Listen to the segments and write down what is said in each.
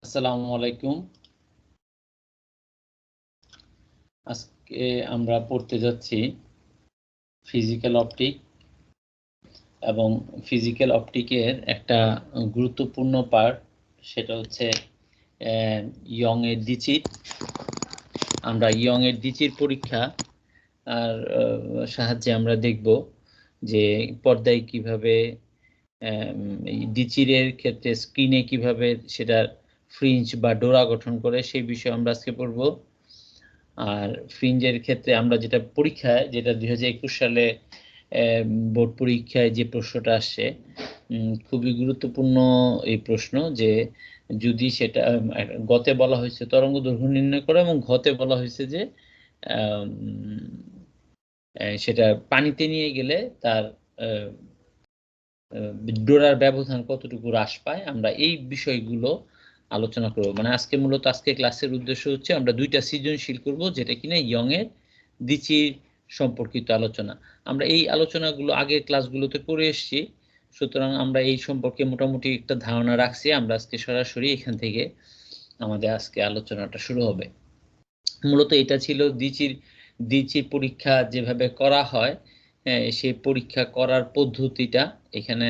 আসসালামু আলাইকুম। আজকে আমরা পড়তে যাচ্ছি ফিজিক্যাল অপটিক এবং ফিজিক্যাল অপটিকের একটা গুরুত্বপূর্ণ পার্ট, সেটা হচ্ছে ইয়ং এর দ্বিচির। আমরা ইয়ং এর দ্বিচির পরীক্ষা আর সাহায্যে আমরা দেখব যে পর্দায় কিভাবে দ্বিচিরের ক্ষেত্রে স্ক্রিনে কিভাবে সেটার ফ্রিঞ্জ বা ডোরা গঠন করে, সেই বিষয়ে আমরা আজকে পড়ব। আর ফ্রিঞ্জের ক্ষেত্রে আমরা যেটা পরীক্ষায়, যেটা 2021 সালে বোর্ড পরীক্ষায় যে প্রশ্নটা আসছে, খুবই গুরুত্বপূর্ণ এই প্রশ্ন, যে যদি সেটা গতে বলা হয়েছে তরঙ্গ দৈর্ঘ্য নির্ণয় করো এবং ঘতে বলা হয়েছে যে সেটা পানিতে নিয়ে গেলে তার ডোরার ব্যবধান কতটুকু হ্রাস পায়। আমরা এই বিষয়গুলো আলোচনা করব। মানে আজকে ক্লাসের উদ্দেশ্য হচ্ছে আমরা দুইটা সৃজনশীল করব, যেটা কিনা ইয়ং এর দ্বিচির সম্পর্কিত আলোচনা। আমরা এই আলোচনাগুলো আগের ক্লাসগুলোতে করে এসেছি, সুতরাং আমরা এই সম্পর্কে মোটামুটি একটা ধারণা রাখছি। আমরা আজকে সরাসরি এখান থেকে আমাদের আজকে আলোচনাটা শুরু হবে। মূলত এটা ছিল দ্বিচির পরীক্ষা যেভাবে করা হয়, সেই পরীক্ষা করার পদ্ধতিটা এখানে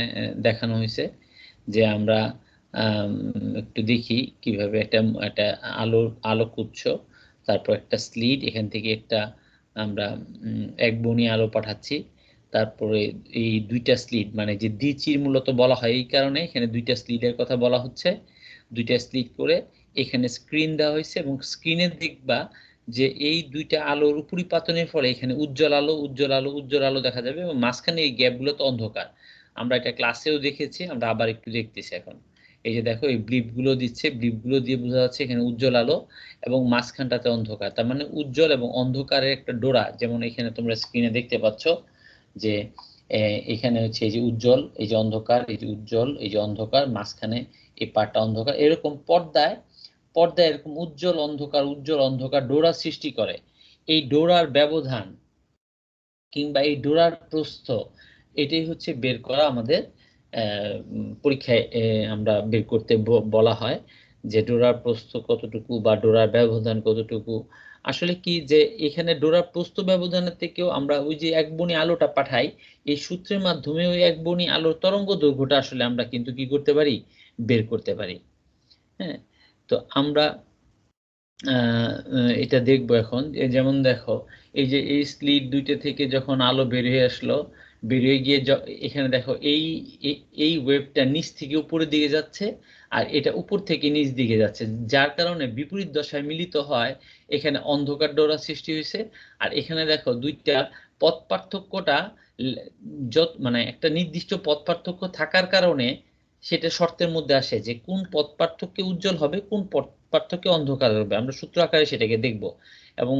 দেখানো হয়েছে। যে আমরা একটু দেখি কিভাবে একটা আলোক উৎস, তারপর একটা স্লিট, এখান থেকে একটা আমরা একবর্ণী আলো পাঠাচ্ছি। তারপরে এই দুইটা স্লিট, মানে যে দ্বিচির মূলত বলা হয় এই কারণে এখানে দুইটা স্লিটের কথা বলা হচ্ছে। দুইটা স্লিট করে এখানে স্ক্রিন দেওয়া হয়েছে এবং স্ক্রিনে দেখবা যে এই দুইটা আলোর উপরিপাতনের ফলে এখানে উজ্জ্বল আলো দেখা যাবে এবং মাঝখানে এই গ্যাপগুলোতে অন্ধকার। আমরা এটা ক্লাসেও দেখেছি, আমরা আবার একটু দেখতেছি এখন। এই যে দেখো, এই ব্লিপগুলো দিচ্ছে, ব্লিপগুলো দিয়ে বোঝা যাচ্ছে এখানে উজ্জ্বল আলো এবং মাঝখানটাতে অন্ধকার। তার মানে উজ্জ্বল এবং অন্ধকারের একটা ডোরা, যেমন এখানে তোমরা স্ক্রিনে দেখতে পাচ্ছ যে এখানে হচ্ছে এই যে উজ্জ্বল, এই যে অন্ধকার, এই যে উজ্জ্বল, এই যে অন্ধকার, মাঝখানে এই পার্টটা অন্ধকার। এরকম পর্দায় এরকম উজ্জ্বল অন্ধকার ডোরা সৃষ্টি করে। এই ডোরার ব্যবধান কিংবা এই ডোরার প্রস্থ, এটাই হচ্ছে বের করা আমাদের পরীক্ষায় আমরা বের করতে বলা হয় যে ডোরার প্রস্থ কতটুকু বা ডোরার ব্যবধান কতটুকু। আসলে কি, যে এখানে ডোরার প্রস্থ ব্যবধানের থেকেও আমরা ওই যে একবর্ণী আলোটা পাঠাই, এই সূত্রের মাধ্যমে ওই একবর্ণী আলোর তরঙ্গ দৈর্ঘ্যটা আসলে আমরা কিন্তু কি করতে পারি, বের করতে পারি। হ্যাঁ, তো আমরা এটা দেখবো এখন। যেমন দেখো, এই যে এই স্লিট দুইটা থেকে যখন আলো বের হয়ে আসলো, বের হয়ে গিয়ে এখানে দেখো এই ওয়েভটা নিচ থেকে উপরের দিকে যাচ্ছে আর এটা উপর থেকে নিচ দিকে যাচ্ছে, যার কারণে বিপরীত দশায় মিলিত হয়, এখানে অন্ধকার ডোরা সৃষ্টি হয়েছে। আর এখানে দেখো দুইটা পথ পার্থক্যটা মানে একটা নির্দিষ্ট পথ পার্থক্য থাকার কারণে সেটা শর্তের মধ্যে আসে যে কোন পথ পার্থক্যে উজ্জ্বল হবে, কোন পথ পার্থক্যে অন্ধকার হবে। আমরা সূত্র আকারে সেটাকে দেখব এবং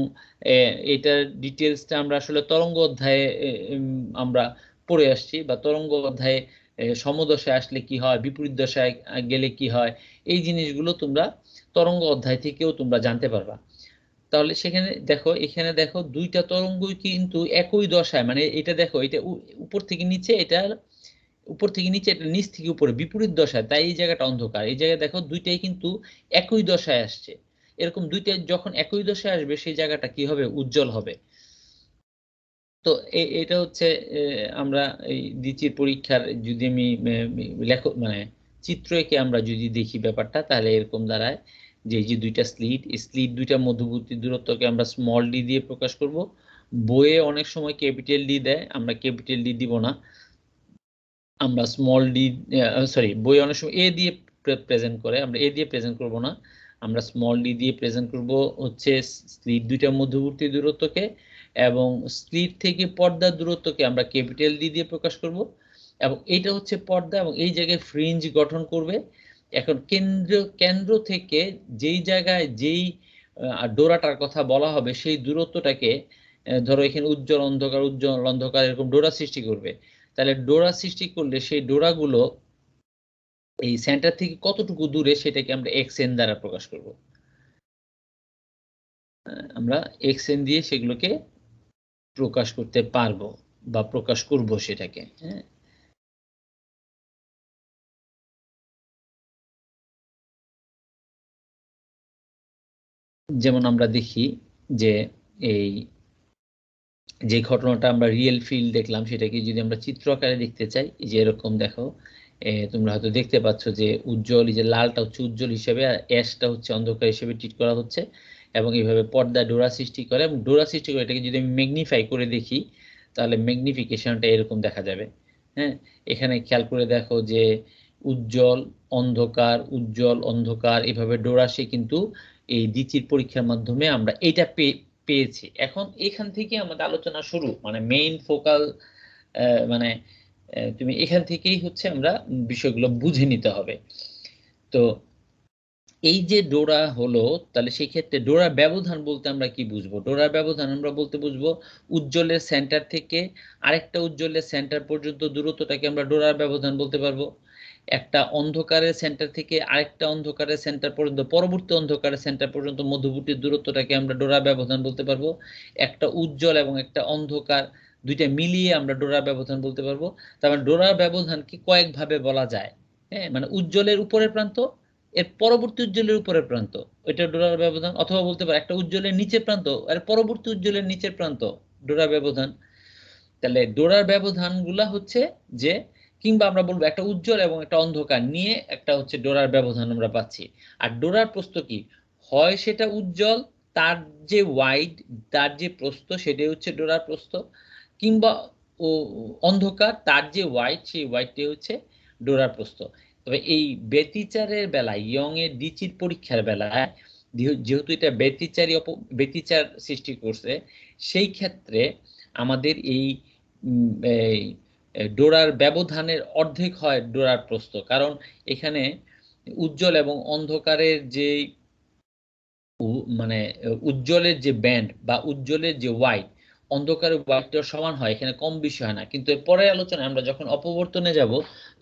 এটার ডিটেলসটা আমরা আসলে তরঙ্গ অধ্যায়ে আমরা পড়ে আসছি, বা তরঙ্গ অধ্যায়ে সমদশায় আসলে কি হয়, বিপরীত দশায় গেলে কি হয়, এই জিনিসগুলো তোমরা তরঙ্গ অধ্যায় থেকেও তোমরা জানতে পারবা। তাহলে সেখানে দেখো, এখানে দেখো দুইটা তরঙ্গই কিন্তু একই দশায়, মানে এটা দেখো, এটা উপর থেকে নিচে, এটা উপর থেকে নিচে, এটা নিচ থেকে উপরে, বিপরীত দশায়, তাই এই জায়গাটা অন্ধকার। এই জায়গায় দেখো দুইটাই কিন্তু একই দশায় আসছে। এরকম দুইটা যখন একই দশায় আসবে, সেই জায়গাটা কি হবে, উজ্জ্বল হবে। তো এটা হচ্ছে আমরা এই দ্বিতীয় পরীক্ষার যদি আমি মানে চিত্র এঁকে আমরা যদি দেখি ব্যাপারটা, তাহলে এরকম দাঁড়ায় যে এই যে দুইটা স্লিট দুইটা মধ্যবর্তী দূরত্বকে আমরা স্মল ডি দিয়ে প্রকাশ করব। বইয়ে অনেক সময় ক্যাপিটাল ডি দেয়, আমরা ক্যাপিটাল ডি দিব না, আমরা স্মল ডি, সরি, বই অনেক সময় এ দিয়ে প্রেজেন্ট করে, আমরা এ দিয়ে প্রেজেন্ট করব না, আমরা স্মল ডি দিয়ে প্রেজেন্ট করব হচ্ছে স্লিট দুইটার মধ্যবর্তী দূরত্বকে, এবং স্লিট থেকে পর্দার দূরত্বকে আমরা ক্যাপিটাল ডি দিয়ে প্রকাশ করব। এবং এটা হচ্ছে পর্দা এবং এই জায়গায় ফ্রিঞ্জ গঠন করবে। এখন কেন্দ্র থেকে যেই জায়গায় যেই ডোরাটার কথা বলা হবে, সেই দূরত্বটাকে ধরো এখানে উজ্জ্বল অন্ধকার এরকম ডোরা সৃষ্টি করবে। তাহলে ডোরা সৃষ্টি করলে সেই ডোরাগুলো এই সেন্টার থেকে কতটুকু দূরে, সেটাকে আমরা এক্স এন দ্বারা প্রকাশ করব। আমরা এক্স এন দিয়ে সেগুলোকে প্রকাশ করতে পারবো বা প্রকাশ করব সেটাকে। হ্যাঁ, যেমন আমরা দেখি যে এই যে ঘটনাটা আমরা রিয়েল ফিল্ড দেখলাম সেটাকে যদি আমরা চিত্র আকারে দেখতে চাই, যে এরকম দেখো, তোমরা হয়তো দেখতে পাচ্ছ যে উজ্জ্বল, এই যে লালটা হচ্ছে উজ্জ্বল হিসেবে আর অ্যাশটা হচ্ছে অন্ধকার হিসেবে ট্রিট করা হচ্ছে, এবং এইভাবে পর্দা ডোরা সৃষ্টি করে, এবং ডোরা সৃষ্টি করে এটাকে যদি আমি ম্যাগনিফাই করে দেখি তাহলে ম্যাগনিফিকেশনটা এরকম দেখা যাবে। হ্যাঁ, এখানে খেয়াল করে দেখো যে উজ্জ্বল অন্ধকার উজ্জ্বল অন্ধকার এভাবে ডোরা সে কিন্তু এই দ্বিতীয় পরীক্ষার মাধ্যমে আমরা এটা পেয়েছি। এখন এখান থেকে আমাদের আলোচনা শুরু, মানে মেইন ফোকাল, মানে তুমি এখান থেকেই হচ্ছে আমরা বিষয়গুলো বুঝে নিতে হবে। তো এই যে ডোরা হলো, তাহলে সেই ক্ষেত্রে ডোরার ব্যবধান বলতে আমরা কি বুঝবো? ডোরার ব্যবধান আমরা বলতে বুঝবো উজ্জ্বলের সেন্টার থেকে আরেকটা উজ্জ্বলের সেন্টার পর্যন্ত দূরত্বটাকে আমরা ডোরার ব্যবধান বলতে পারবো। একটা অন্ধকারের সেন্টার থেকে আরেকটা অন্ধকারের সেন্টার পর্যন্ত, পরবর্তী অন্ধকারের সেন্টার পর্যন্ত মধ্যবর্তী দূরত্বটাকে আমরা ডোরা ব্যবধান বলতে পারবো। একটা উজ্জ্বল এবং একটা অন্ধকার দুইটা মিলিয়ে আমরা ডোরা ব্যবধান বলতে পারবো। তার মানে ডোরা ব্যবধানকে কয়েক ভাবে বলা যায়। হ্যাঁ, মানে উজ্জ্বলের উপরের প্রান্ত এর পরবর্তী উজ্জ্বলের উপরের প্রান্ত, ওইটা ডোরার ব্যবধান। অথবা বলতে পারো একটা উজ্জ্বলের নিচের প্রান্ত এর পরবর্তী উজ্জ্বলের নিচের প্রান্ত, ডোরার ব্যবধান। তাহলে ডোরার ব্যবধান গুলা হচ্ছে যে, কিংবা আমরা বলবো একটা উজ্জ্বল এবং একটা অন্ধকার নিয়ে একটা হচ্ছে ডোরার ব্যবধান আমরা পাচ্ছি। আর ডোরার প্রস্থ কি হয়, সেটা উজ্জ্বল তার যে ওয়াইড, তার যে প্রস্থ সেটাই হচ্ছে ডোরার প্রস্থ, কিংবা ও অন্ধকার তার যে ওয়াইড সেই ওয়াইডটাই হচ্ছে ডোরার প্রস্থ। তবে এই ব্যতিচারের বেলায়, ইয়ং এর দ্বিতীয় পরীক্ষার বেলায় যেহেতু এটা ব্যতিচার সৃষ্টি করছে, সেই ক্ষেত্রে আমাদের এই ডোরার ব্যবধানের অর্ধেক হয় ডোরার প্রস্থ। কারণ এখানে উজ্জ্বল এবং অন্ধকারের যে মানে উজ্জ্বলের যে ব্যান্ড বা উজ্জ্বলের যে ওয়াইড, অন্ধকারের ওয়াইডটা সমান হয়, এখানে কম বেশি হয় না। কিন্তু এর পরের আলোচনায় আমরা যখন অপবর্তনে যাব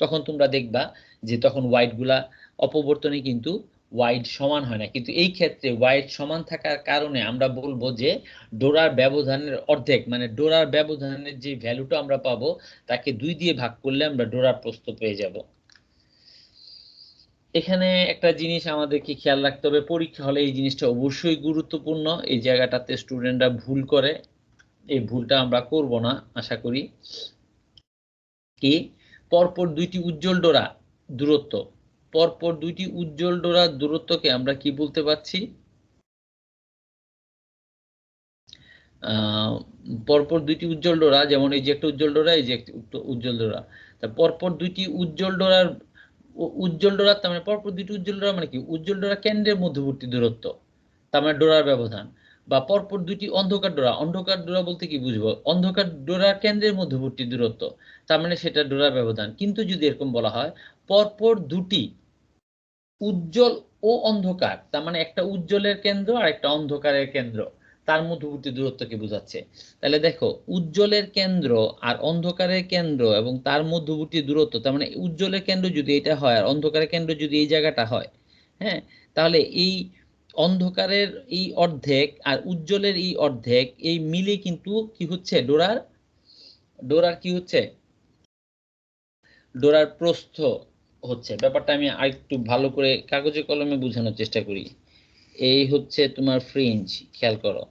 তখন তোমরা দেখবা যে তখন ওয়াইড গুলা অপবর্তনে কিন্তু ওয়াইড সমান হয় না। কিন্তু এই ক্ষেত্রে ওয়াইড সমান থাকার কারণে আমরা বলবো যে ডোরার ব্যবধানের অর্ধেক, মানে ডোরার ব্যবধানের যে ভ্যালুটা আমরা পাবো তাকে 2 দিয়ে ভাগ করলে আমরা ডোরার প্রস্থ পেয়ে যাব। এখানে একটা জিনিস আমাদেরকে খেয়াল রাখতে হবে, পরীক্ষা হলে এই জিনিসটা অবশ্যই গুরুত্বপূর্ণ। এই জায়গাটাতে স্টুডেন্টরা ভুল করে, এই ভুলটা আমরা করব না আশা করি। কি পরপর দুইটি উজ্জ্বল ডোরা দূরত্ব, পরপর দুইটি উজ্জ্বল ডোরার দূরত্বকে আমরা কি বলতে পারছি? পরপর দুইটি উজ্জ্বল ডোরা, যেমন এই যে একটা উজ্জ্বল ডোরা, এই যে একটি উজ্জ্বল ডোরা, তা পরপর দুইটি উজ্জ্বল ডোরার তার মানে পরপর দুইটি উজ্জ্বল ডোরা মানে কি উজ্জ্বল ডোরা কেন্দ্রের মধ্যবর্তী দূরত্ব, তার মানে ডোরার ব্যবধান। বা পরপর দুইটি অন্ধকার ডোরা বলতে কি বুঝবো? অন্ধকার ডোরা কেন্দ্রের মধ্যবর্তী দূরত্ব, তার মানে সেটা ডোরার ব্যবধান। কিন্তু যদি এরকম বলা হয় পরপর দুটি উজ্জ্বল ও অন্ধকার, তার মানে একটা উজ্জ্বলের কেন্দ্র আর একটা অন্ধকারের কেন্দ্র, তার মধ্যবর্তী দূরত্বকে বোঝাচ্ছে। তাহলে দেখো উজ্জ্বলের কেন্দ্র আর অন্ধকারের কেন্দ্র এবং তার মধ্যবর্তী দূরত্ব, তার মানে উজ্জ্বলের কেন্দ্র যদি এটা হয় আর অন্ধকারের কেন্দ্র যদি এই জায়গাটা হয়, হ্যাঁ, তাহলে এই অন্ধকারের এই অর্ধেক আর উজ্জ্বলের এই অর্ধেক এই মিলে কিন্তু কি হচ্ছে ডোরার কি হচ্ছে ডোরার প্রস্থ হচ্ছে। ব্যাপারটা আমি আরেকটু ভালো করে কাগজে কলমে বোঝানোর চেষ্টা করি। এই হচ্ছে তোমার ফ্রিঞ্জ, খেয়াল করো,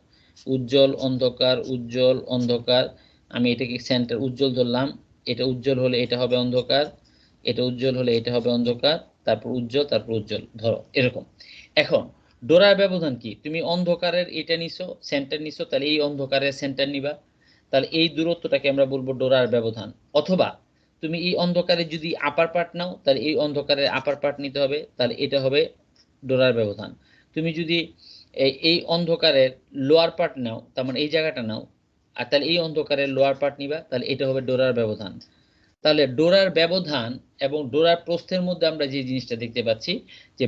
উজ্জ্বল অন্ধকার উজ্জ্বল অন্ধকার, আমি এটাকে সেন্টার উজ্জ্বল ধরলাম, এটা উজ্জ্বল হলে এটা হবে অন্ধকার, এটা উজ্জ্বল হলে এটা হবে অন্ধকার, তারপর উজ্জ্বল তারপর উজ্জ্বল, ধরো এরকম। এখন ডোরার ব্যবধান কি? তুমি অন্ধকারের এটা নিছো সেন্টার নিছো, তাহলে এই অন্ধকারের সেন্টার নিবা, তাহলে এই দূরত্বটাকে আমরা বলবো ডোরার ব্যবধান। অথবা তুমি এই অন্ধকারের যদি আপার পার্ট নাও তাহলে এই অন্ধকারের আপার পার্ট নিতে হবে, তাহলে এটা হবে ডোরার ব্যবধান। তুমি যদি এই অন্ধকারের লোয়ার পার্ট নাও, তার মানে এই জায়গাটা নাও, আর তাহলে এই অন্ধকারের লোয়ার পার্ট নিবা, তাহলে এটা হবে ডোরার ব্যবধান। তাহলে ডোরার ব্যবধান এবং ডোরার প্রস্থের মধ্যে আমরা যে জিনিসটা দেখতে পাচ্ছি যে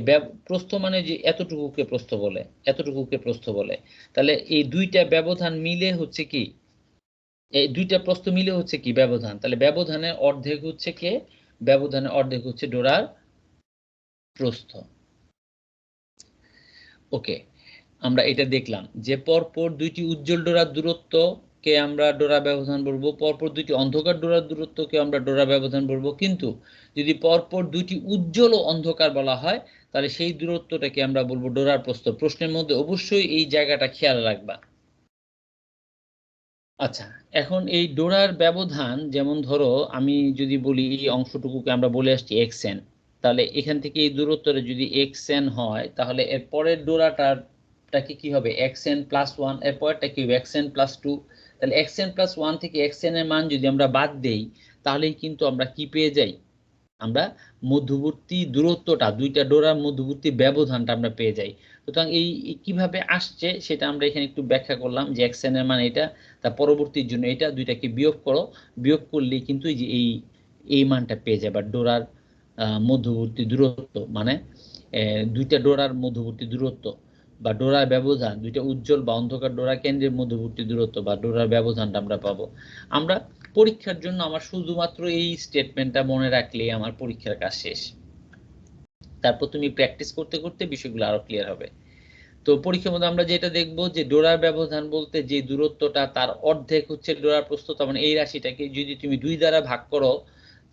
প্রস্থ মানে যে এতটুকুকে প্রস্থ বলে, এতটুকুকে প্রস্থ বলে। তাহলে এই দুইটা ব্যবধান মিলে হচ্ছে কি, এই দুইটা প্রস্থ মিলে হচ্ছে কি ব্যবধান। তাহলে ব্যবধানের অর্ধেক হচ্ছে কে? ব্যবধানের অর্ধেক হচ্ছে ডোরার প্রস্থ। ওকে, আমরা এটা দেখলাম যে পরপর দুইটি উজ্জ্বল ডোরার দূরত্ব কে আমরা ডোরা ব্যবধান বলবো, পরপর দুটি অন্ধকার ডোরার দূরত্বকে আমরা ডোরা ব্যবধান বলবো। কিন্তু যদি পরপর দুটি উজ্জ্বল ও অন্ধকার বলা হয় তাহলে সেই দূরত্বটাকে আমরা বলবো ডোরার প্রস্থ। প্রশ্নের মধ্যে অবশ্যই এই জায়গাটা খেয়াল রাখবা। আচ্ছা, এখন এই ডোরার ব্যবধান, যেমন ধরো আমি যদি বলি এই অংশটুকুকে আমরা বলে আসছি xn, তাহলে এখান থেকে এই দূরত্বটা যদি xn হয় তাহলে এর পরের ডোরাটাকে কি হবে xn প্লাস 1, এর পরেরটা কি হবে xn প্লাস 2। তাহলে xn প্লাস 1 থেকে xn এর মান যদি আমরা বাদ দেই তাহলেই কিন্তু আমরা কি পেয়ে যাই, আমরা মধ্যবর্তী দূরত্বটা, দুইটা ডোরার মধ্যবর্তী ব্যবধানটা আমরা পেয়ে যাই। সুতরাং এই কিভাবে আসছে সেটা আমরা এখানে একটু ব্যাখ্যা করলাম যে xn এর মান এটা, তার পরবর্তীর জন্য এটা, দুইটাকে বিয়োগ করো, বিয়োগ করলেই কিন্তু এই যে এই মানটা পেয়ে যাবে। ডোরার মধ্যবর্তী দূরত্ব মানে দুইটা ডোরার মধ্যবর্তী দূরত্ব বা ডোরার ব্যবধান, দুইটা উজ্জ্বল বা অন্ধকার ডোরা কেন্দ্রের মধ্যবর্তী দূরত্ব বা ডোরার ব্যবধানটা আমরা পাবো। আমরা পরীক্ষার জন্য আমার শুধুমাত্র এই স্টেটমেন্টটা মনে রাখলেই আমার পরীক্ষার কাজ শেষ। তারপর তুমি প্র্যাকটিস করতে করতে বিষয়গুলো আরো ক্লিয়ার হবে। তো পরীক্ষার মধ্যে আমরা যেটা দেখবো যে ডোরার ব্যবধান বলতে যে দূরত্বটা তার অর্ধেক হচ্ছে ডোরার প্রস্থ, মানে এই রাশিটাকে যদি তুমি 2 দ্বারা ভাগ করো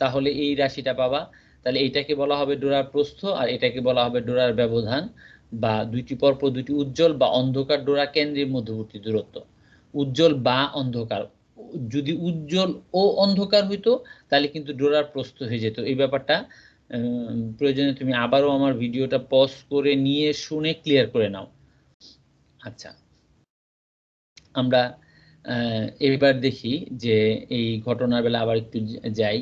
তাহলে এই রাশিটা পাবা। তাহলে এইটাকে বলা হবে ডোরার প্রস্থ আর এটাকে বলা হবে ডোরার ব্যবধান, বা দুইটি পরপর দুটি উজ্জ্বল বা অন্ধকার ডোরা কেন্দ্রের মধ্যবর্তী দূরত্ব। উজ্জ্বল বা অন্ধকার, যদি উজ্জ্বল ও অন্ধকার হইতো তাহলে কিন্তু ডোরার প্রস্থ হয়ে যেত। এই ব্যাপারটা প্রয়োজনে তুমি আবারও আমার ভিডিওটা পজ করে নিয়ে শুনে ক্লিয়ার করে নাও। আচ্ছা, আমরা এবার দেখি যে এই ঘটনার বেলা আবার একটু যাই।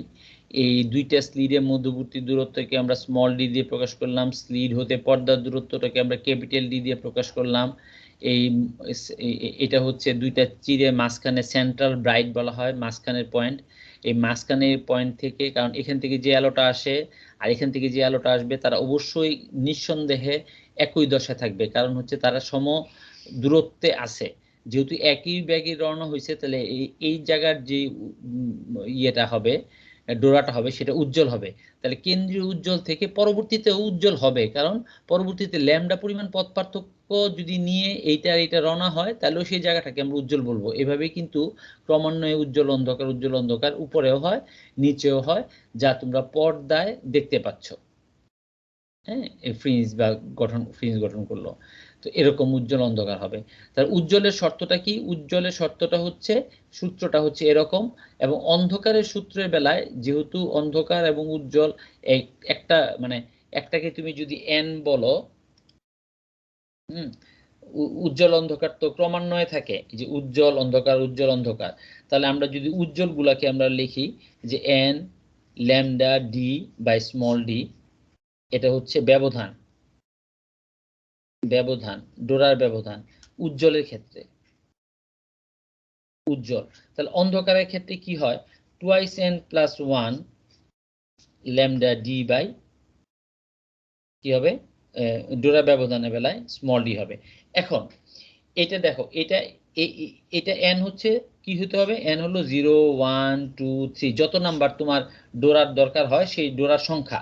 এই দুইটা স্লিডের মধ্যবর্তী দূরত্বকে আমরা স্মল ডি দিয়ে প্রকাশ করলাম, স্লিড হতে পর্দার দূরত্বটাকে আমরা ক্যাপিটাল ডি দিয়ে প্রকাশ করলাম। এটা হচ্ছে দুইটা চিরের মাঝখানে সেন্ট্রাল ব্রাইট বলা হয়, মাঝখানের পয়েন্ট। এই মাঝখানের পয়েন্ট থেকে, কারণ এখান থেকে যে আলোটা আসে আর এখান থেকে যে আলোটা আসবে তারা অবশ্যই নিঃসন্দেহে একই দশায় থাকবে, কারণ হচ্ছে তারা সম দূরত্বে আছে। যেহেতু একই ব্যাগে রওনা হয়েছে তাহলে এই জায়গার যে ইয়েটা হবে, ডোরাটা হবে, সেটা উজ্জ্বল হবে। তাহলে কেন্দ্রীয় উজ্জ্বল থেকে পরবর্তীতে উজ্জ্বল হবে, কারণ পরবর্তীতে ল্যামডা পরিমাণ পথ পার্থক্য যদি নিয়ে এইটা এইটা রওনা হয় তাহলেও সেই জায়গাটাকে আমরা উজ্জ্বল বলবো। এভাবেই কিন্তু ক্রমান্বয়ে উজ্জ্বল অন্ধকার উজ্জ্বল অন্ধকার উপরেও হয় নিচেও হয়, যা তোমরা পর্দায় দেখতে পাচ্ছ। হ্যাঁ, ফ্রিঞ্জ বা ফ্রিঞ্জ গঠন করলো, তো এরকম উজ্জ্বল অন্ধকার হবে। তার উজ্জ্বলের শর্তটা কি? উজ্জ্বলের শর্তটা হচ্ছে, সূত্রটা হচ্ছে এরকম, এবং অন্ধকারের সূত্রের বেলায় যেহেতু অন্ধকার এবং উজ্জ্বল একটা মানে একটাকে তুমি যদি এন বলো, উজ্জ্বল অন্ধকার তো ক্রমান্বয়ে থাকে, যে উজ্জ্বল অন্ধকার উজ্জ্বল অন্ধকার, তাহলে আমরা যদি উজ্জ্বল গুলাকে আমরা লিখি যে n lambda D by small d, এটা হচ্ছে ব্যবধান, ব্যবধান ডোরার ব্যবধান উজ্জ্বলের ক্ষেত্রে, উজ্জ্বল। তাহলে অন্ধকারের ক্ষেত্রে কি হয়, twice n plus 1 lambda D by কি হবে, ডোরা ব্যবধানের বেলায় স্মল ডি হবে। এখন এটা দেখো, এটা এন হচ্ছে কি হতে হবে, এন হলো 0 1 2 3, যত নাম্বার তোমার ডোরার দরকার হয় সেই ডোরার সংখ্যা,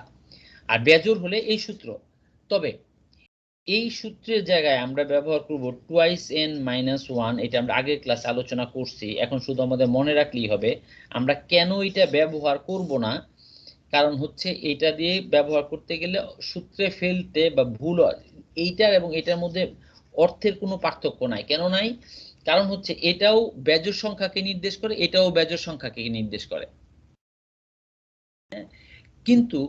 আর বেজোড় হলে এই সূত্র। তবে এই সূত্রের জায়গায় আমরা ব্যবহার করব টুয়াইস এন মাইনাস 1, এটা আমরা আগের ক্লাসে আলোচনা করছি, এখন শুধু আমাদের মনে রাখলেই হবে। আমরা কেন এটা ব্যবহার করব না, কারণ হচ্ছে এটা দিয়ে ব্যবহার করতে গেলে সূত্রে ফেলতে বা ভুল, এইটার এবং এটার মধ্যে অর্থের কোনো পার্থক্য নাই। কেন নাই? কারণ হচ্ছে এটাও বেজোড় সংখ্যাকে নির্দেশ করে, এটাও বেজোড় সংখ্যাকে নির্দেশ করে। কিন্তু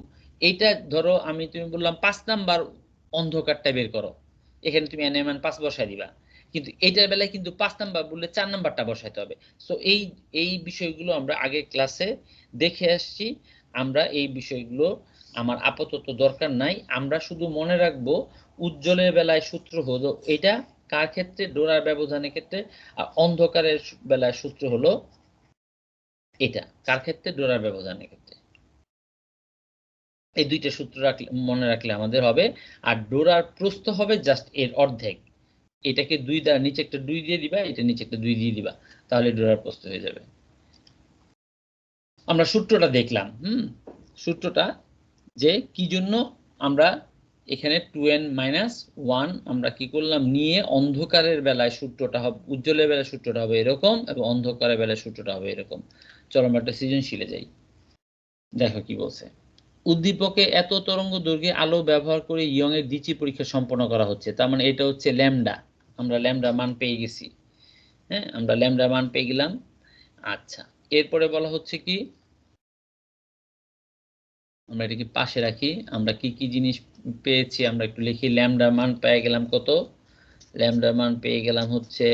এইটা ধরো তুমি বললাম 5 নাম্বার অন্ধকারটা বের করো, এখানে তুমি এন এর মান 5 বসায় দিবা, কিন্তু এটার বেলায় কিন্তু 5 নাম্বার বললে 4 নাম্বারটা বসাইতে হবে। সো এই বিষয়গুলো আমরা আগের ক্লাসে দেখে আসছি, আমরা এই বিষয়গুলো আমার আপাতত দরকার নাই। আমরা শুধু মনে রাখবো উজ্জ্বলের বেলায় সূত্র হলো এটা, কার ক্ষেত্রে, ডোরার ব্যবধানের ক্ষেত্রে, আর অন্ধকারের বেলায় সূত্র হলো এটা, কার ক্ষেত্রে, ডোরার ব্যবধানের ক্ষেত্রে। এই দুইটা সূত্র মনে রাখলে আমাদের হবে। আর ডোরার প্রস্থ হবে জাস্ট এর অর্ধেক, এটাকে 2 দ্বারা নিচে একটা 2 দিয়ে দিবা, এটা নিচে একটা 2 দিয়ে দিবা, তাহলে ডোরার প্রস্থ হয়ে যাবে। আমরা সূত্রটা দেখলাম, সূত্রটা যে কি জন্য আমরা এখানে 2n - 1 আমরা কি করলাম নিয়ে অন্ধকারের বেলায় সূত্রটা হবে, উজ্জ্বলের বেলায় সূত্রটা হবে এরকম এবং অন্ধকারের বেলায় সূত্রটা হবে এরকম। চলো আমরা একটা সৃজনশীলে যাই। দেখো কি বলছে। উদ্দীপকে এত তরঙ্গ দৈর্ঘ্যে আলো ব্যবহার করে ইয়ং এর দ্বিচি পরীক্ষা সম্পন্ন করা হচ্ছে। তার মানে এটা হচ্ছে ল্যামডা। আমরা ল্যামডা মান পেয়ে গেছি। হ্যাঁ, আমরা ল্যামডা মান পেয়ে গেলাম। আচ্ছা, এরপরে বলা হচ্ছে কি, আমরা এটাকে পাশে রাখি। আমরা কি কি জিনিস পেয়েছি আমরা একটু লিখি। ল্যামডা মান পেয়ে গেলাম কত? ল্যামডা মান পেয়ে গেলাম হচ্ছে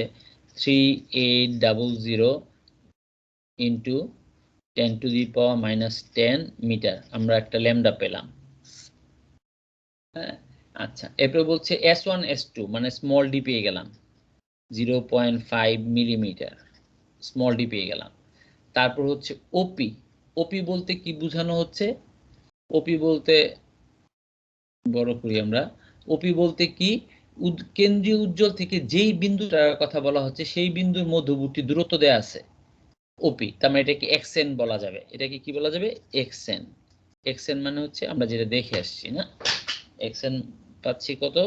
3800 ইন্টু 10⁻⁻10 মিটার। আমরা একটা ল্যামডা পেলাম। হ্যাঁ, আচ্ছা, এরপরে বলছে S1 S2 মানে স্মল ডি পেয়ে গেলাম 0.5 মিলিমিটার, স্মল ডি পেয়ে গেলাম। তারপর হচ্ছে ওপি। ওপি বলতে কি বোঝানো হচ্ছে? ওপি বলতে বড় করি আমরা। ওপি বলতে কি, কেন্দ্রীয় উজ্জ্বল থেকে যেই বিন্দুটার কথা বলা হচ্ছে সেই বিন্দুর মধ্যবর্তী দূরত্ব দেয়া আছে ওপি। তার মানে এটাকে এক্সএন বলা যাবে। এটাকে কি বলা যাবে? এক্সএন। এক্সএন মানে হচ্ছে আমরা যেটা দেখে আসছি না, এক্সএন পাচ্ছি কত?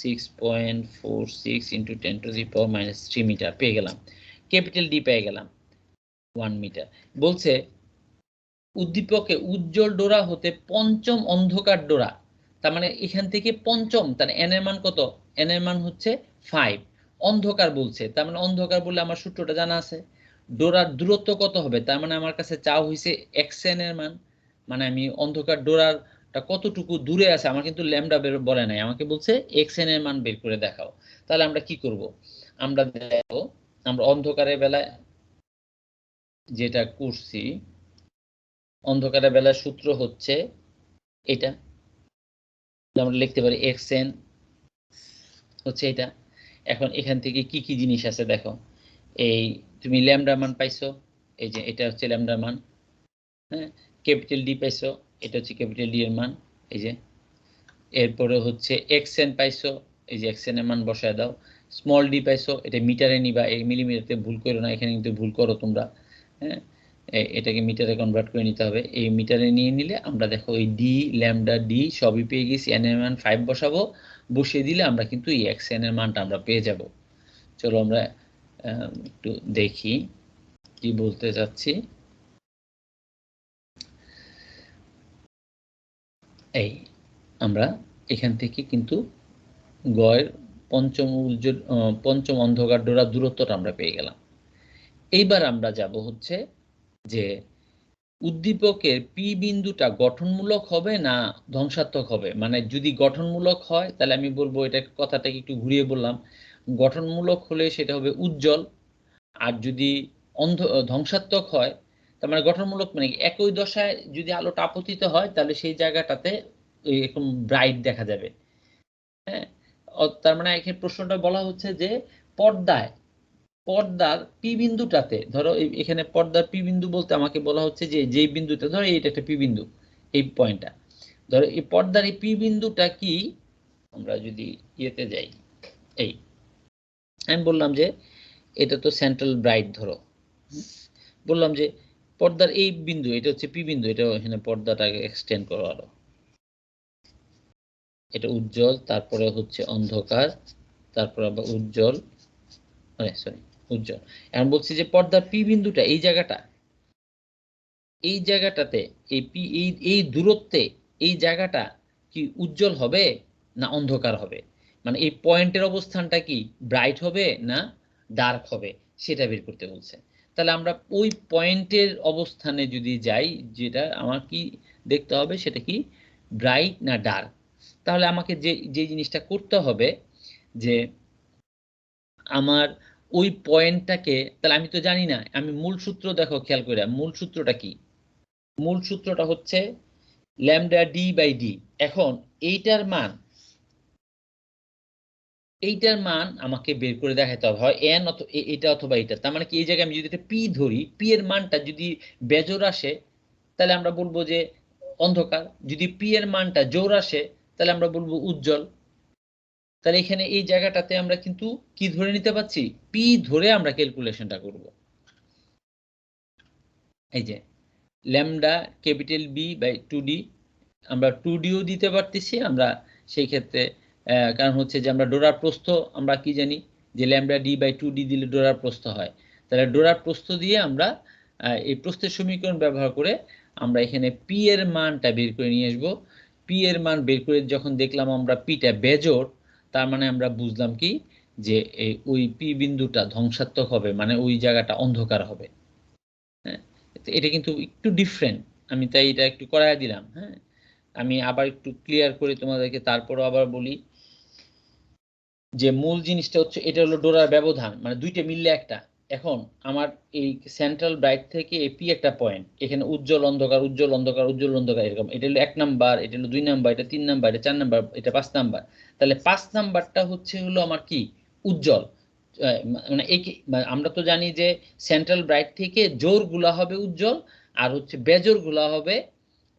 6.46 ইন্টু 10⁻³ মিটার পেয়ে গেলাম। ক্যাপিটাল ডি পেয়ে গেলাম 1 মিটার। বলছে উদ্দীপকে উজ্জ্বল ডোরা হতে পঞ্চম অন্ধকার ডোরা, তার মানে এখান থেকে পঞ্চম, তার এন এর মান কত? এন এর মান হচ্ছে 5। অন্ধকার বলছে, তার মানে অন্ধকার বললে আমার সূত্রটা জানা আছে। ডোরার দূরত্ব কত হবে? তার মানে আমার কাছে চাও হইছে এক্সএন এর মান, মানে আমি অন্ধকার ডোরারটা কতটুকু দূরে আছে, আমার কিন্তু ল্যামডা বের বলে নাই, আমাকে বলছে এক্সএন এর মান বের করে দেখাও। তাহলে আমরা কি করব? আমরা দেখো, আমরা অন্ধকারের বেলায় যেটা করছি, অন্ধকারের বেলার সূত্র হচ্ছে এটা। আমরা লিখতে পারি এক্সএন হচ্ছে এটা। এখন এখান থেকে কি কি জিনিস আছে দেখো। এই তুমি ল্যামডা মান পাইছো, এই যে এটা হচ্ছে ল্যামডা মান। হ্যাঁ, ক্যাপিটাল ডি পাইছো, এটা হচ্ছে ক্যাপিটাল ডি এর মান, এই যে। এরপরে হচ্ছে এক্সএন পাইছো, এই যে এক্সএন এর মান বসায় দাও। স্মল ডি পাইছো, এটা মিটারে নিবা, এই মিলিমিটারে ভুল করো না, এখানে কিন্তু ভুল করো তোমরা। হ্যাঁ, এটাকে মিটারে কনভার্ট করে নিতে হবে। এই মিটারে নিয়ে নিলে আমরা দেখো এই ডি, ল্যামডা, ডি সবই পেয়ে গেছি। এন এর মান 5 বসাবো, বসিয়ে দিলে আমরা কিন্তু এই এক্সএন এর মানটা আমরা পেয়ে যাব। চলো আমরা একটু দেখি কি বলতে চাচ্ছি। এই আমরা এখান থেকে কিন্তু গয়ের পঞ্চম অন্ধকার ডোরার দূরত্বটা আমরা পেয়ে গেলাম। এইবার আমরা যাব হচ্ছে যে উদ্দীপকের পি বিন্দুটা গঠনমূলক হবে না ধ্বংসাত্মক হবে। মানে যদি গঠনমূলক হয় তাহলে আমি বলবো, এটা কথাটাকে একটু ঘুরিয়ে বললাম, গঠনমূলক হলে সেটা হবে উজ্জ্বল। আর যদি ধ্বংসাত্মক হয়, তার মানে গঠনমূলক মানে একই দশায় যদি আলোটা আপতিত হয় তাহলে সেই জায়গাটাতে এরকম ব্রাইট দেখা যাবে। হ্যাঁ, তার মানে এখানে প্রশ্নটা বলা হচ্ছে যে পর্দার পি বিন্দুটাতে, ধরো এখানে পর্দার পি বিন্দু বলতে আমাকে বলা হচ্ছে যে যেই বিন্দুটা, ধরো এইটা একটা পি বিন্দু, এই পয়েন্টটা, ধরো এই পর্দার এই পি বিন্দুটা কি, আমরা যদি ইয়েতে যাই, এই আমি বললাম যে এটা তো সেন্ট্রাল ব্রাইট, ধরো বললাম যে পর্দার এই বিন্দু এটা হচ্ছে পি বিন্দু, এটা এখানে পর্দাটাকে এক্সটেন্ড করো আরো, এটা উজ্জ্বল, তারপরে হচ্ছে অন্ধকার, তারপর আবার উজ্জ্বল, সরি উজ্জ্বল। এখন বলছি যে পর্দার পি বিন্দুটা এই জায়গাটা, এই জায়গাটাতে এই পি, এই দূরত্বে এই জায়গাটা কি উজ্জ্বল হবে না অন্ধকার হবে, মানে এই পয়েন্টের অবস্থানটা কি ব্রাইট হবে না ডার্ক হবে, সেটা বের করতে বলছে। তাহলে আমরা ওই পয়েন্টের অবস্থানে যদি যাই, যেটা আমার কি দেখতে হবে, সেটা কি ব্রাইট না ডার্ক। তাহলে আমাকে যে জিনিসটা করতে হবে যে আমার ওই পয়েন্টটাকে, তাহলে আমি তো জানি না, আমি মূল সূত্র দেখো খেয়াল করে, মূল সূত্রটা কি? মূল সূত্রটা হচ্ছে ল্যামডা ডি বাই ডি। এখন এইটার মান, আমাকে বের করে দেখাতে হবে, হয় এন অথবা এটা অথবা এটা। তার মানে কি এই জায়গায় আমি যদি এটা পি ধরি, পি এর মানটা যদি বেজোড় আসে তাহলে আমরা বলবো যে অন্ধকার, যদি পি এর মানটা জোড় আসে তাহলে আমরা বলবো উজ্জ্বল। তাহলে এখানে এই জায়গাটাতে আমরা কিন্তু কি ধরে নিতে পারছি, পি ধরে আমরা ক্যালকুলেশনটা করব। এই যে lambda capital B by 2d, আমরা 2dও দিতে পারতেছি, আমরা সেই ক্ষেত্রে কারণ হচ্ছে যে আমরা ডোরার প্রস্থ আমরা কি জানি যে λd/2d দিলে ডোরার প্রস্থ হয়, তাহলে ডোরার প্রস্থ দিয়ে আমরা এই প্রস্থের সমীকরণ ব্যবহার করে আমরা এখানে পি এর মানটা বের করে নিয়ে আসবো। পি এর মান বের করে যখন দেখলাম আমরা পিটা বেজোড়, তার মানে আমরা বুঝলাম কি যে ওই পি বিন্দুটা ধ্বংসাত্মক হবে, মানে ওই জায়গাটা অন্ধকার হবে। হ্যাঁ, এটা কিন্তু একটু ডিফারেন্ট, আমি তাই এটা একটু করায় দিলাম। হ্যাঁ, আমি আবার একটু ক্লিয়ার করে তোমাদেরকে তারপরও আবার বলি যে মূল জিনিসটা হচ্ছে এটা হলো ডোরার ব্যবধান, মানে দুইটা মিললে একটা। এখন আমার এই সেন্ট্রাল ব্রাইট থেকে এপি একটা পয়েন্ট, এখানে উজ্জ্বল অন্ধকার উজ্জ্বল অন্ধকার উজ্জ্বল অন্ধকার এরকম, এটা হলো 1 নাম্বার, এটা হলো 2 নাম্বার, এটা 3 নাম্বার, এটা 4 নাম্বার, এটা 5 নাম্বার। তাহলে 5 নাম্বারটা হচ্ছে হলো আমার কি উজ্জ্বল, মানে আমরা তো জানি যে সেন্ট্রাল ব্রাইট থেকে জোরগুলা হবে উজ্জ্বল আর হচ্ছে বেজোরগুলা হবে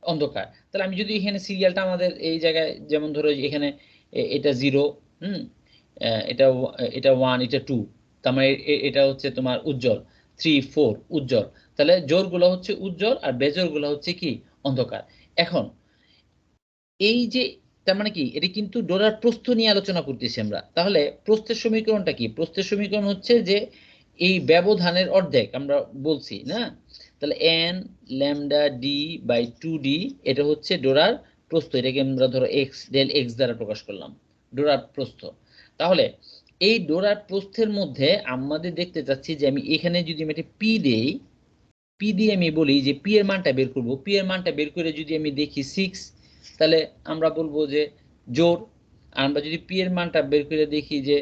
অন্ধকার। তাহলে আমি যদি এখানে সিরিয়ালটা আমাদের এই জায়গায় যেমন ধরো এখানে এটা 0, এটা এটা 1, এটা 2, তার মানে এটা হচ্ছে তোমার উজ্জ্বল, 3, 4 উজ্জ্বল। তাহলে জোরগুলো হচ্ছে উজ্জ্বল আর বেজোরগুলো হচ্ছে কি অন্ধকার। এখন এই যে তার মানে কি এটা কিন্তু ডোরার প্রস্থ নিয়ে আলোচনা করতেছি আমরা। তাহলে প্রস্থের সমীকরণটা কি? প্রস্থের সমীকরণ হচ্ছে যে এই ব্যবধানের অর্ধেক আমরা বলছি না, তাহলে n λd/2d এটা হচ্ছে ডোরার প্রস্থ, এটাকে আমরা ধরো x ডেল x দ্বারা প্রকাশ করলাম ডোরার প্রস্থ। তাহলে এই ডোরার প্রস্থের মধ্যে আমাদের দেখতে চাচ্ছি যে আমি এখানে যদি আমি একটা পি দেই, পি দিয়ে আমি বলি যে পি এর মানটা বের করব, পি এর মানটা বের করে যদি আমি দেখি 6, তাহলে আমরা বলবো যে জোর। আর আমরা যদি পি এর মানটা বের করে দেখি যে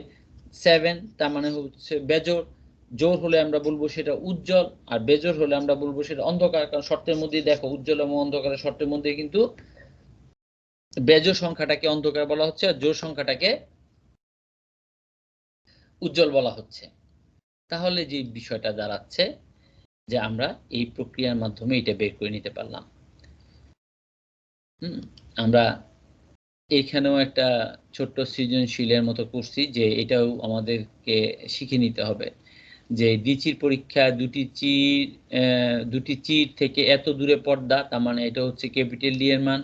7, তার মানে হচ্ছে বেজোর। জোর হলে আমরা বলবো সেটা উজ্জ্বল আর বেজোর হলে আমরা বলবো সেটা অন্ধকার, কারণ শর্তের মধ্যেই দেখো উজ্জ্বল এবং অন্ধকারের শর্তের মধ্যে কিন্তু বেজোর সংখ্যাটাকে অন্ধকার বলা হচ্ছে আর জোর সংখ্যাটাকে উজ্জ্বল বলা হচ্ছে। তাহলে যে বিষয়টা দাঁড়াচ্ছে যে আমরা এই প্রক্রিয়ার মাধ্যমে এটা বের করে নিতে পারলাম। আমরা এখানেও একটা ছোট্ট সৃজনশীলের মতো করছি যে এটাও আমাদেরকে শিখে নিতে হবে যে দ্বিচির পরীক্ষা দুটি চির থেকে এত দূরে পর্দা, তার মানে এটা হচ্ছে ক্যাপিটাল ডি এর মান।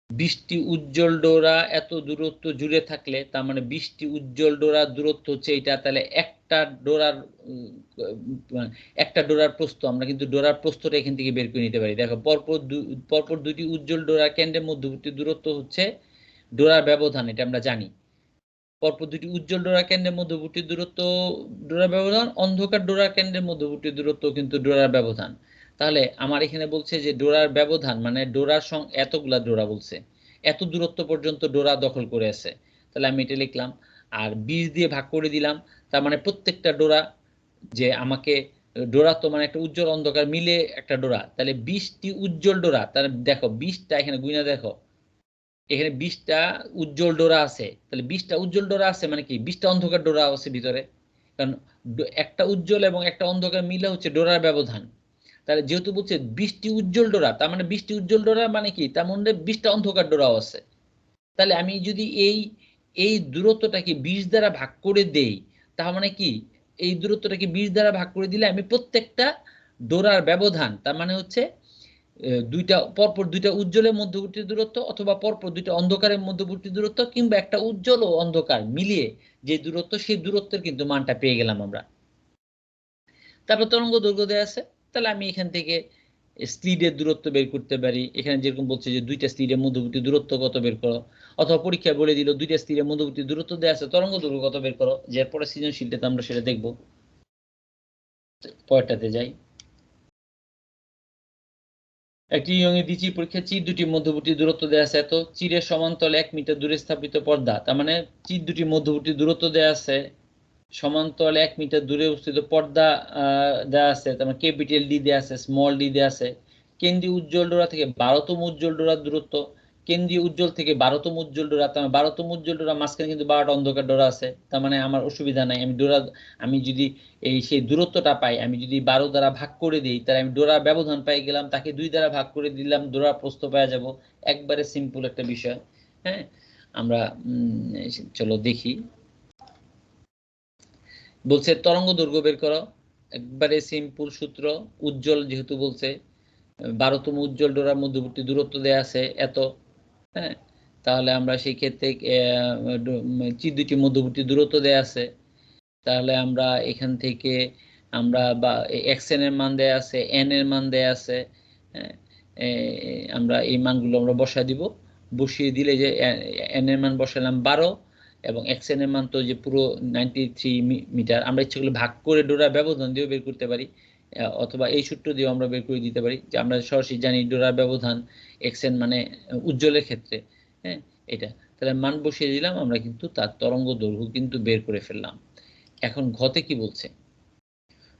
20টি উজ্জ্বল ডোরা এত দূরত্ব জুড়ে থাকলে তার মানে 20টি উজ্জ্বল ডোরার দূরত্ব হচ্ছে এটা, তাহলে একটা ডোরার প্রস্থ আমরা কিন্তু ডোরার প্রস্থটা এখান থেকে বের করে নিতে পারি। দেখো পরপর দুটি উজ্জ্বল ডোরা কেন্দ্রের মধ্যবর্তী দূরত্ব হচ্ছে ডোরার ব্যবধান, এটা আমরা জানি। পরপর দুটি উজ্জ্বল ডোরা কেন্দ্রের মধ্যবর্তী দূরত্ব ডোরার ব্যবধান, অন্ধকার ডোরা কেন্দ্রের মধ্যবর্তী দূরত্ব কিন্তু ডোরার ব্যবধান। তাহলে আমার এখানে বলছে যে ডোরার ব্যবধান মানে ডোরার এতগুলা ডোরা বলছে, এত দূরত্ব পর্যন্ত ডোরা দখল করে আছে। তাহলে আমি এটা লিখলাম আর 20 দিয়ে ভাগ করে দিলাম, তার মানে প্রত্যেকটা ডোরা যে আমাকে ডোরা তো মানে একটা উজ্জ্বল অন্ধকার মিলে একটা ডোরা, তাহলে 20টি উজ্জ্বল ডোরা, তাহলে দেখো 20টা এখানে গুইনা দেখো এখানে 20টা উজ্জ্বল ডোরা আছে, তাহলে 20টা উজ্জ্বল ডোরা আছে মানে কি 20টা অন্ধকার ডোরা আছে ভিতরে, কারণ একটা উজ্জ্বল এবং একটা অন্ধকার মিলে হচ্ছে ডোরার ব্যবধান। তাহলে যেহেতু বলছে 20টি উজ্জ্বল ডোরা, তার মানে 20টি উজ্জ্বল ডোরা মানে কি তার মধ্যে 20টা অন্ধকার ডোরাও আছে। তাহলে আমি যদি এই দূরত্বটাকে 20 দ্বারা ভাগ করে দেই, তার মানে কি এই দূরত্বটাকে 20 দ্বারা ভাগ করে দিলে আমি প্রত্যেকটা ডোরার ব্যবধান, তার মানে হচ্ছে পরপর দুইটা উজ্জ্বলের মধ্যবর্তী দূরত্ব অথবা পরপর দুইটা অন্ধকারের মধ্যবর্তী দূরত্ব কিংবা একটা উজ্জ্বল ও অন্ধকার মিলিয়ে যে দূরত্ব, সেই দূরত্বের কিন্তু মানটা পেয়ে গেলাম আমরা। তারপর তরঙ্গ দৈর্ঘ্য দেওয়া আছে, তাহলে আমি এখান থেকে স্লিডের দূরত্ব বের করতে পারি। এখানে যেরকম বলছে যে দুইটা স্লিডের মধ্যবর্তী দূরত্ব কত বের করো, অথবা পরীক্ষায় বলে দিল দুইটা স্লিডের মধ্যবর্তী দূরত্ব দেওয়া আছে, তরঙ্গ দৈর্ঘ্য কত বের করো। যে পরে সৃজনশীলটাতে আমরা সেটা দেখবো। পরেরটাতে যাই। একটি ইয়ংয়ের দ্বিচি পরীক্ষা চির দুটি মধ্যবর্তী দূরত্ব দেওয়া আছে এত, চিরের সমান্তরাল 1 মিটার দূরে স্থাপিত পর্দা, তার মানে চির দুটি মধ্যবর্তী দূরত্ব দেওয়া আছে, সমান্তরাল 1 মিটার দূরে অবস্থিত পর্দা দেওয়া আছে, তার মানে ক্যাপিটাল ডি দেওয়া আছে, স্মল ডি দেওয়া আছে। কেন্দ্রীয় উজ্জ্বল ডোরা থেকে 12তম উজ্জ্বল ডোরার দূরত্ব, কেন্দ্রীয় উজ্জ্বল থেকে 12তম উজ্জ্বল ডোরা, তার মানে 12তম উজ্জ্বল ডোরা মাঝখানে কিন্তু 12টা অন্ধকার ডোরা আছে, তার মানে আমার অসুবিধা নাই। আমি যদি সেই দূরত্বটা পাই, আমি যদি 12 দ্বারা ভাগ করে দিই, তাহলে আমি ডোরার ব্যবধান পাই গেলাম, তাকে 2 দ্বারা ভাগ করে দিলাম, ডোরার প্রস্থ পাওয়া যাব। একবারে সিম্পল একটা বিষয়। হ্যাঁ, আমরা চলো দেখি। বলছে তরঙ্গ দৈর্ঘ্য বের করো, একবারে সিম্পল সূত্র। উজ্জ্বল যেহেতু বলছে 12তম উজ্জ্বল ডোরার মধ্যবর্তী দূরত্ব দেয়া আছে এত, হ্যাঁ, তাহলে আমরা সেই ক্ষেত্রে দুইটি মধ্যবর্তী দূরত্ব দেয়া আছে, তাহলে আমরা এখান থেকে আমরা বা xn এর মান দেয়া আছে, n এর মান দেয়া আছে, আমরা এই মানগুলো আমরা বসায় দিব। বসিয়ে দিলে যে n এর মান বসালাম 12 এবং xn এর মান তো যে পুরো 93 মিটার। আমরা ইচ্ছে করলে ভাগ করে ডোরা ব্যবধান দিয়েও বের করতে পারি, অথবা এই সূত্র দিয়েও আমরা বের করে দিতে পারি, যে আমরা সরাসরি জানি ডোরা ব্যবধান xn মানে উজ্জ্বলের ক্ষেত্রে, হ্যাঁ এটা। তাহলে মান বসিয়ে দিলাম, আমরা কিন্তু তার তরঙ্গ দৈর্ঘ্য কিন্তু বের করে ফেললাম। এখন ঘতে কি বলছে,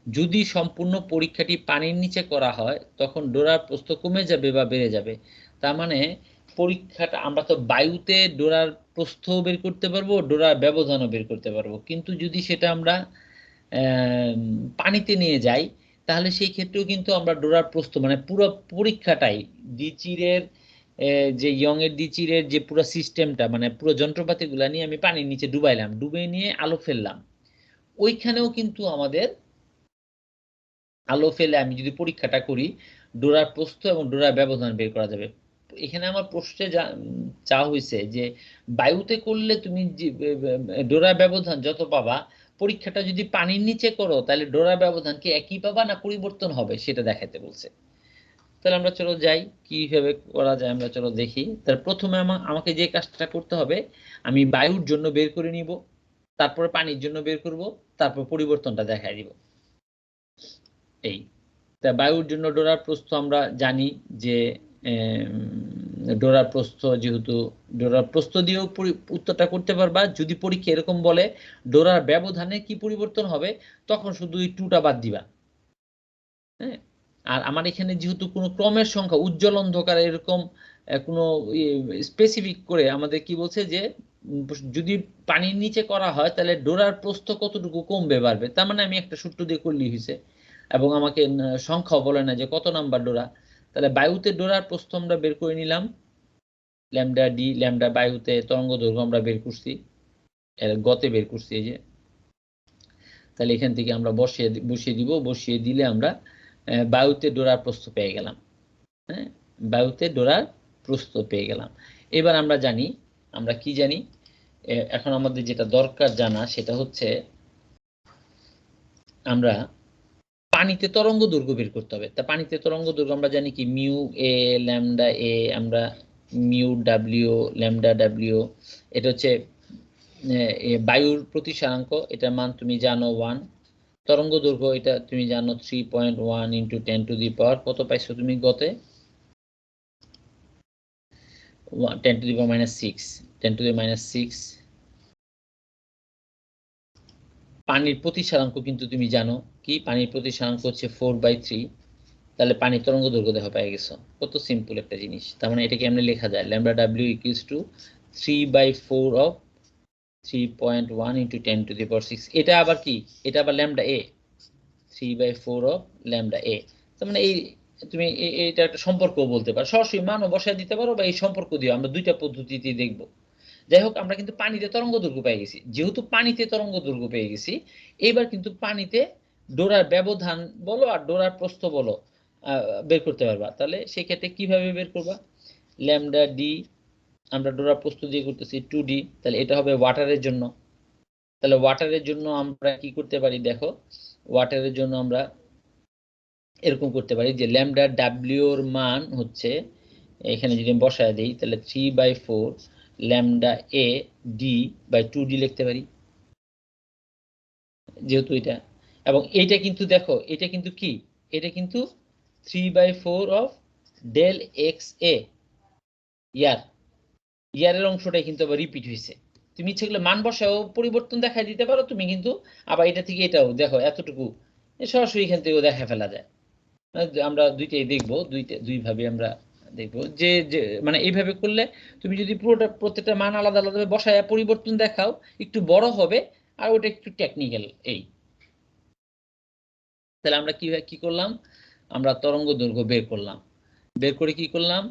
যদি সম্পূর্ণ পরীক্ষাটি পানির নিচে করা হয় তখন ডোরার প্রস্থ কমে যাবে বা বেড়ে যাবে। তার মানে পরীক্ষাটা আমরা তো বায়ুতে ডোরার প্রস্থ বের করতে পারবো, ডোরার ব্যবধানও বের করতে পারবো, কিন্তু যদি সেটা আমরা পানিতে নিয়ে যাই তাহলে সেই ক্ষেত্রেও কিন্তু আমরা ডোরার প্রস্থ মানে পুরো পরীক্ষাটাই দ্বিচিরের যে ইয়ং এর দ্বিচিরের যে পুরো সিস্টেমটা মানে পুরো যন্ত্রপাতিগুলো নিয়ে আমি পানির নিচে ডুবাইলাম, ডুবে নিয়ে আলো ফেললাম, ওইখানেও কিন্তু আমাদের আলো ফেলে আমি যদি পরীক্ষাটা করি ডোরার প্রস্থ এবং ডোরার ব্যবধান বের করা যাবে। এখানে আমার প্রশ্নে চাওয়া হয়েছে যে বায়ুতে করলে তুমি ডোরার ব্যবধান যত পাবা, পরীক্ষাটা যদি পানির নিচে করো তাহলে ডোরার ব্যবধান কি একই পাবা না পরিবর্তন হবে সেটা দেখাতে বলছে। তাহলে আমরা চলো যাই কিভাবে করা যায়, আমরা চলো দেখি। তার প্রথমে আমাকে যে কাজটা করতে হবে, আমি বায়ুর জন্য বের করে নিব, তারপরে পানির জন্য বের করব, তারপর পরিবর্তনটা দেখাই দিব। এই তা বায়ুর জন্য ডোরার প্রস্থ আমরা জানি যে ডোরার প্রস্থ, যেহেতু ডোরার প্রস্থ দিয়েও উত্তরটা করতে পারবা। যদি পরীক্ষা এরকম বলে ডোরার ব্যবধানে কি পরিবর্তন হবে, তখন শুধু এই টুটা বাদ দিবা, হ্যাঁ। আর আমার এখানে যেহেতু কোনো ক্রমের সংখ্যা উজ্জ্বল অন্ধকার এরকম কোনো স্পেসিফিক করে আমাদের কি বলছে যে যদি পানির নিচে করা হয় তাহলে ডোরার প্রস্থ কতটুকু কমবে বাড়বে, তার মানে আমি একটা সূত্র দিয়ে করলেই হয়েছে, এবং আমাকে সংখ্যাও বলে না যে কত নাম্বার ডোরা। তাহলে বায়ুতে ডোরার প্রস্থ আমরা বের করে নিলাম, ল্যামডা ডি, ল্যামডা বায়ুতে তরঙ্গ দৈর্ঘ্য আমরা বের করছি, গতে বের করছি এই যে। তাহলে এখান থেকে আমরা বসিয়ে দিব, বসিয়ে দিলে আমরা বায়ুতে ডোরার প্রস্থ পেয়ে গেলাম, হ্যাঁ বায়ুতে ডোরার প্রস্থ পেয়ে গেলাম। এবার আমরা জানি, আমরা কি জানি, এখন আমাদের যেটা দরকার জানা সেটা হচ্ছে আমরা পানিতে তরঙ্গ দৈর্ঘ্য বের করতে হবে। তা পানিতে তরঙ্গ দৈর্ঘ্য আমরা জানি কি মিউ এ ল্যামডা এ, আমরা মিউ ডাব্লিউ ল্যামডা ডাব্লিউ, এটা হচ্ছে বায়ুর প্রতিসারাঙ্ক, এটার মান তুমি জানো 1। তরঙ্গ দৈর্ঘ্য এটা তুমি জানো 3.1 × 10⁻⁻, কত পাইছো তুমি গতে 10⁻⁶। পানির প্রতিসারাঙ্ক কিন্তু তুমি জানো কি, পানির প্রতিসারাঙ্ক হচ্ছে 4/3। তাহলে পানির তরঙ্গ দৈর্ঘ্য দেখো পেয়ে গেছো, কত সিম্পল একটা জিনিস। তার মানে এটাকে আমরা লেখা যায় lambda W equals to 3/4 of 3.1 × 10⁻⁶। এটা আবার কি, এটা আবার ল্যামডা এ, 3/4 অফ ল্যামডা এ। তার মানে এই তুমি এটা একটা সম্পর্ক বলতে পারো, সরাসরি মানও বসায় দিতে পারো বা এই সম্পর্ক দিও, আমরা দুইটা পদ্ধতিতেই দেখবো। যাই হোক, আমরা কিন্তু পানিতে তরঙ্গ দৈর্ঘ্য পেয়ে গেছি। যেহেতু পানিতে তরঙ্গ দৈর্ঘ্য পেয়ে গেছি, এবার কিন্তু পানিতে ডোরার ব্যবধান বলো আর ডোরার প্রস্থ বলো বের করতে পারবা। তাহলে সেই ক্ষেত্রে কিভাবে বের করবা, ল্যামডা ডি আমরা ডোরার প্রস্থ দিয়ে করতেছি 2d, তাহলে এটা হবে ওয়াটারের জন্য। তাহলে ওয়াটারের জন্য আমরা কি করতে পারি দেখো, ওয়াটারের জন্য আমরা এরকম করতে পারি যে ল্যামডা ডাব্লিউ এর মান হচ্ছে, এখানে যদি আমি বসায় দিই তাহলে 3/4 lambda A D by 2d লিখতে পারি, যেহেতু এটা। এবং এইটা কিন্তু দেখো, এটা কিন্তু কি, এটা কিন্তু 3/4 অফ ডেল এক্স এ, ইয়ারের অংশটাই কিন্তু আবার রিপিট হয়েছে। তুমি ইচ্ছে করলে মান বসাও পরিবর্তন দেখাই দিতে পারো তুমি, কিন্তু আবার এটা থেকে এটাও দেখো এতটুকু সরাসরি এখান থেকেও দেখা ফেলা যায়। আমরা দুইটাই দেখবো, দুইভাবে আমরা দেখবো যে মানে এইভাবে করলে তুমি যদি পুরোটা প্রত্যেকটা মান আলাদা আলাদা বসায় পরিবর্তন দেখাও একটু বড় হবে, আর ওটা একটু টেকনিক্যাল। এই তাহলে আমরা কি করলাম, আমরা তরঙ্গ দৈর্ঘ্য বের করলাম, বের করে কি করলাম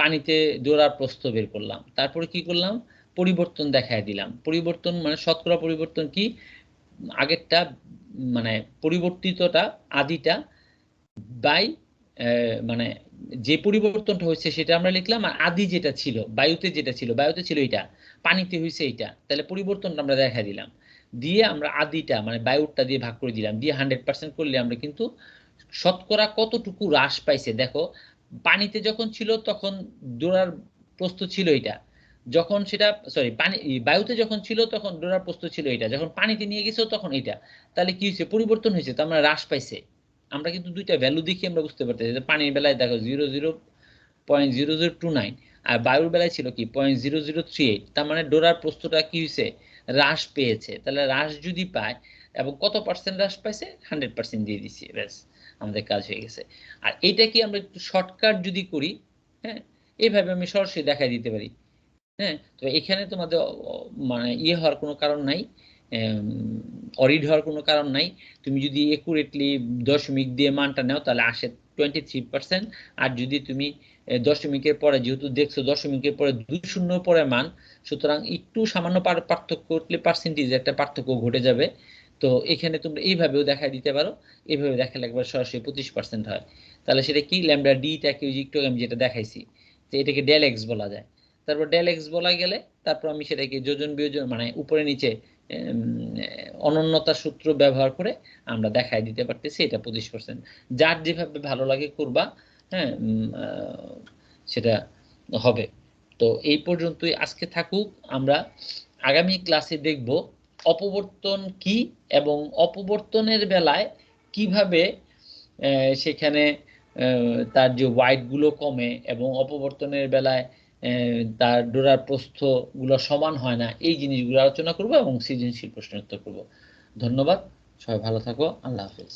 পানিতে ডোরার প্রস্থ বের করলাম, তারপরে কি করলাম পরিবর্তন দেখায় দিলাম। পরিবর্তন মানে শতকরা পরিবর্তন কি, আগেরটা মানে পরিবর্তিতটা আদিটা বাই মানে যে পরিবর্তনটা হয়েছে সেটা আমরা লিখলাম, আর আদি যেটা ছিল বায়ুতে ছিল এটা, পানিতে হয়েছে এটা, তাহলে পরিবর্তনটা আমরা দেখা দিলাম, দিয়ে আমরা আদিটা মানে বায়ুটা দিয়ে ভাগ করে দিলাম, দিয়ে 100% করলে আমরা কিন্তু শতকরা কতটুকু হ্রাস পাইছে দেখো। পানিতে যখন ছিল তখন ডোরার প্রস্থ ছিল এটা, যখন সেটা সরি বায়ুতে যখন ছিল তখন ডোরার প্রস্থ ছিল এটা, যখন পানিতে নিয়ে গেছে তখন এটা, তাহলে কি হয়েছে, পরিবর্তন হয়েছে, তো আমরা হ্রাস পাইছে। আমরা কিন্তু দুইটা ভ্যালু দেখি আমরা বুঝতে পারতেছি যে পানির বেলায় দেখো 0.0029, আর বায়ুর বেলায় ছিল কি 0.0038, তার মানে ডোরার প্রস্থটা কি হয়েছে, হ্রাস পেয়েছে। তাহলে হ্রাস যদি পায় এবং কত পার্সেন্ট হ্রাস পাইছে, 100% দিয়ে দিছি, ব্যাস আমাদের কাজ হয়ে গেছে। আর এইটা কি আমরা একটু শর্টকাট যদি করি, হ্যাঁ, এইভাবে আমি সরাসরি দেখাই দিতে পারি। হ্যাঁ, তো এখানে তোমাদের মানে ইয়ে হওয়ার কোনো কারণ নাই, অরিড হওয়ার কোনো কারণ নাই। তুমি যদি একুরেটলি দশমিক দিয়ে মানটা নাও তাহলে আসে 23%, আর যদি তুমি দশমিকের পরে যেহেতু দেখছো দশমিকের পরে 2 শূন্য পরে মান, সুতরাং একটু সামান্য পার্থক্য করলে পার্সেন্টেজ একটা পার্থক্য ঘটে যাবে। তো এখানে তোমরা এইভাবেও দেখাই দিতে পারো, এইভাবে দেখালে একবার সরাসরি 25% হয়। তাহলে সেটা কি, ল্যামডা ডিটাকে একটু আমি যেটা দেখাইছি, তো এটাকে ডেল এক্স বলা যায়। তারপর ডেল এক্স বলা গেলে তারপর আমি সেটাকে যোজন বিয়োজন মানে উপরে নিচে অনন্যতা সূত্র ব্যবহার করে আমরা দেখাই দিতে পারতেছি এটা 25%। যার যেভাবে ভালো লাগে করবা, হ্যাঁ, সেটা হবে। তো এই পর্যন্তই আজকে থাকুক। আমরা আগামী ক্লাসে দেখব অপবর্তন কি এবং অপবর্তনের বেলায় কিভাবে সেখানে তার যে ওয়াইড গুলো কমে এবং অপবর্তনের বেলায় তার ডোরার প্রস্থ গুলো সমান হয় না, এই জিনিসগুলো আলোচনা করব এবং সৃজনশীল প্রশ্ন উত্তর করব। ধন্যবাদ, সবাই ভালো থাকো, আল্লাহ হাফেজ।